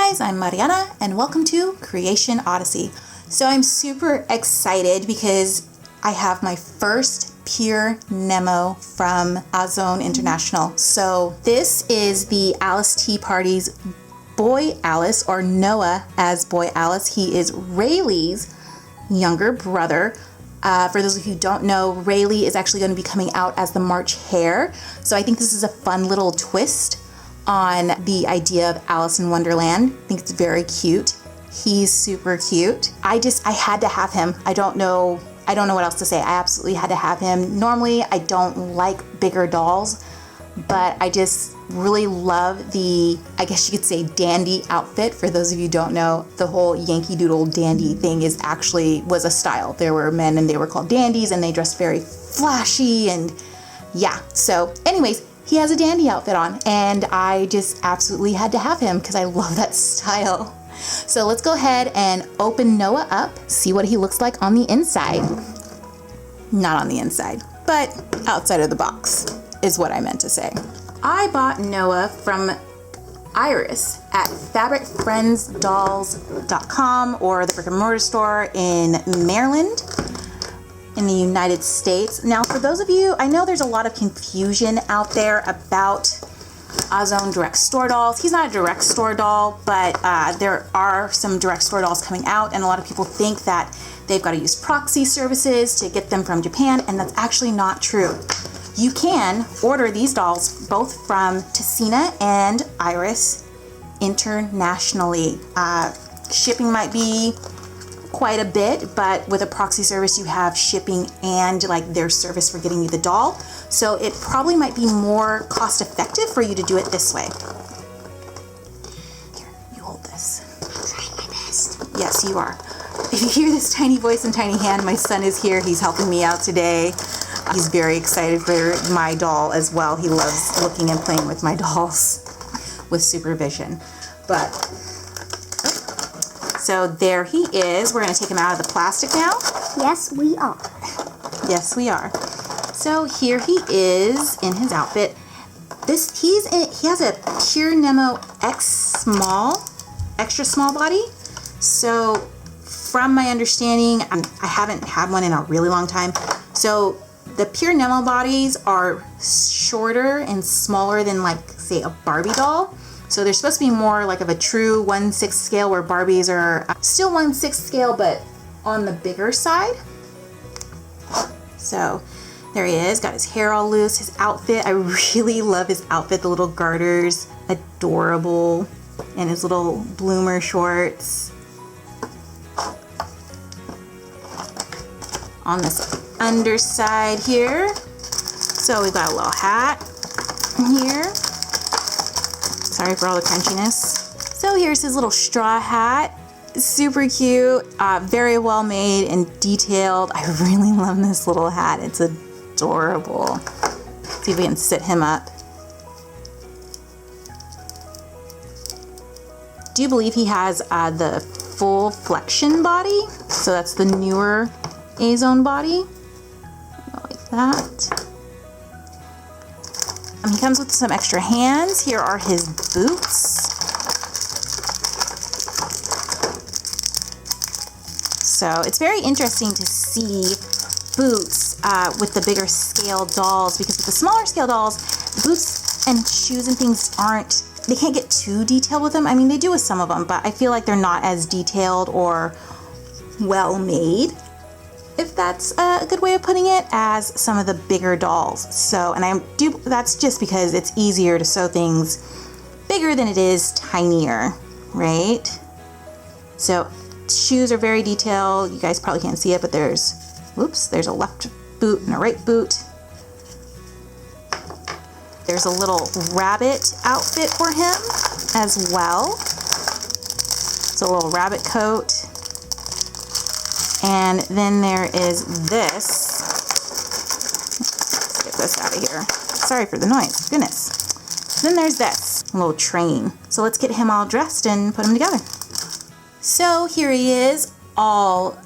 guys, I'm Mariana and welcome to Creation Odyssey. So I'm super excited because I have my first pure Neemo from Azone International. So this is the Alice Tea Party's Boy Alice, or Noah as Boy Alice. He is Rayleigh's younger brother. For those of you who don't know, Rayleigh is actually going to be coming out as the March Hare. So I think this is a fun little twist on the idea of Alice in Wonderland. I think it's very cute. He's super cute. I had to have him. I don't know what else to say. I absolutely had to have him. Normally, I don't like bigger dolls, but I just really love the, I guess you could say, dandy outfit. For those of you who don't know, the whole Yankee Doodle dandy thing was a style. There were men and they were called dandies and they dressed very flashy and yeah. So anyways, he has a dandy outfit on and I just absolutely had to have him because I love that style. So let's go ahead and open Noah up, see what he looks like on the inside. Not on the inside, but outside of the box is what I meant to say. I bought Noah from Iris at fabricfriendsdolls.com, or the brick and mortar store in Maryland in the United States. Now, for those of you, I know there's a lot of confusion out there about Azone direct store dolls. He's not a direct store doll, but there are some direct store dolls coming out, and a lot of people think that they've got to use proxy services to get them from Japan, and that's actually not true. You can order these dolls both from Tessina and Iris internationally. Shipping might be quite a bit, but with a proxy service you have shipping and like their service for getting you the doll. So it probably might be more cost effective for you to do it this way. Here, you hold this. I'm trying my best. Yes, you are. If you hear this tiny voice and tiny hand, my son is here. He's helping me out today. He's very excited for my doll as well. He loves looking and playing with my dolls with supervision. But, so there he is. We're going to take him out of the plastic now. Yes, we are. Yes, we are. So here he is in his outfit. He has a pure Neemo X small, extra small body. So from my understanding, I haven't had one in a really long time. So the pure Neemo bodies are shorter and smaller than, like, say, a Barbie doll. So they're supposed to be more like of a true 1/6 scale, where Barbies are still 1/6 scale, but on the bigger side. So there he is, got his hair all loose, his outfit. I really love his outfit, the little garters, adorable, and his little bloomer shorts. On this underside here, so we've got a little hat here. Sorry for all the crunchiness. So here's his little straw hat. Super cute, very well made and detailed. I really love this little hat. It's adorable. Let's see if we can sit him up. Do you believe he has the full flexion body? So that's the newer Azone body, like that. He comes with some extra hands. Here are his boots. So it's very interesting to see boots with the bigger scale dolls, because with the smaller scale dolls, the boots and shoes and things they can't get too detailed with them. I mean, they do with some of them, but I feel like they're not as detailed or well made, if that's a good way of putting it, as some of the bigger dolls. So, and that's just because it's easier to sew things bigger than it is tinier, right? So shoes are very detailed. You guys probably can't see it, but there's a left boot and a right boot. There's a little rabbit outfit for him as well. It's a little rabbit coat. And then there is this. Let's get this out of here. Sorry for the noise, goodness. Then there's this, a little train. So let's get him all dressed and put him together. So here he is, all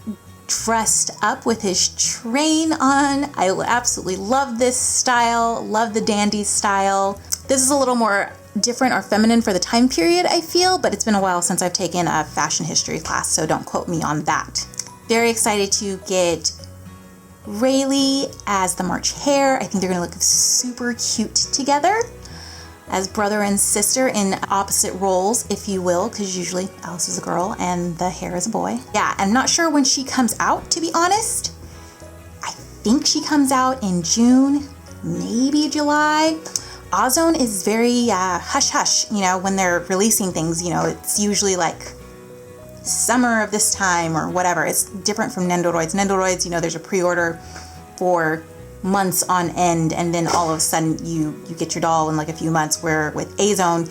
dressed up with his train on. I absolutely love this style, love the dandy style. This is a little more different or feminine for the time period, I feel, but it's been a while since I've taken a fashion history class, so don't quote me on that. Very excited to get Rayleigh as the March Hare. I think they're gonna look super cute together as brother and sister in opposite roles, if you will, because usually Alice is a girl and the Hare is a boy. Yeah, I'm not sure when she comes out, to be honest. I think she comes out in June, maybe July. Azone is very hush-hush, you know, when they're releasing things, you know, it's usually like summer of this time or whatever. It's different from nendoroids. Nendoroids, you know, there's a pre-order for months on end, and then all of a sudden you get your doll in like a few months, where with Azone,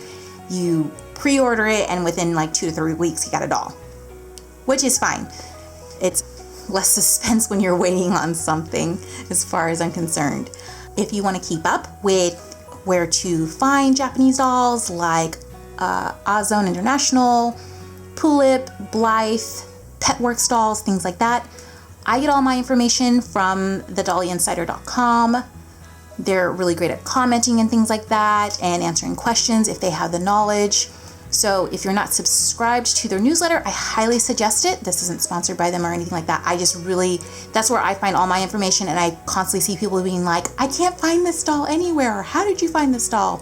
you pre-order it and within like 2 to 3 weeks you got a doll, which is fine. It's less suspense when you're waiting on something, as far as I'm concerned. If you want to keep up with where to find Japanese dolls like Azone International, Tulip, Blythe, Petworks dolls, things like that, I get all my information from thedollyinsider.com. They're really great at commenting and things like that and answering questions if they have the knowledge. So if you're not subscribed to their newsletter, I highly suggest it. This isn't sponsored by them or anything like that. I just really, that's where I find all my information, and I constantly see people being like, I can't find this doll anywhere, or how did you find this doll?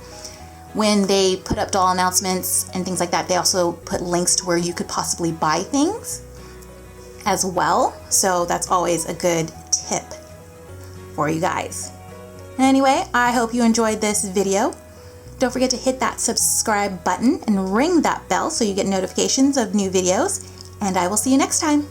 When they put up doll announcements and things like that, they also put links to where you could possibly buy things as well. So that's always a good tip for you guys. Anyway, I hope you enjoyed this video. Don't forget to hit that subscribe button and ring that bell so you get notifications of new videos, and I will see you next time.